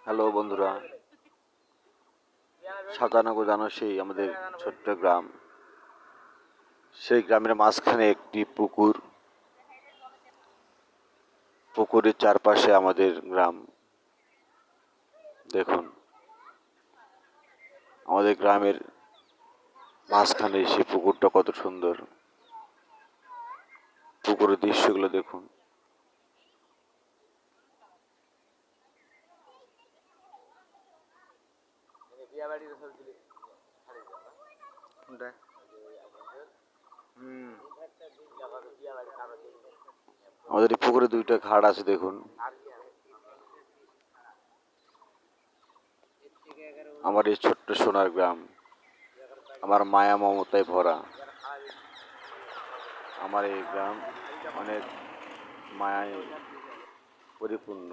Hello বন্ধুরা, সাতানগর জানো সেই আমাদের ছোট্ট গ্রাম। সেই গ্রামের মাঝখানে একটি পুকুর, পুকুরের চারপাশে আমাদের গ্রাম। দেখুন, আমাদের গ্রামের মাঝখানে সেই পুকুরটা কত সুন্দর। পুকুরের দৃশ্যগুলো দেখুন। আমাদের এই পুকুরে দুইটা ঘাট আছে দেখুন। আমার এই ছোট্ট সোনার গ্রাম, আমার মায়া মমতায় ভরা। আমার এই গ্রাম অনেক মায়ায় পরিপূর্ণ।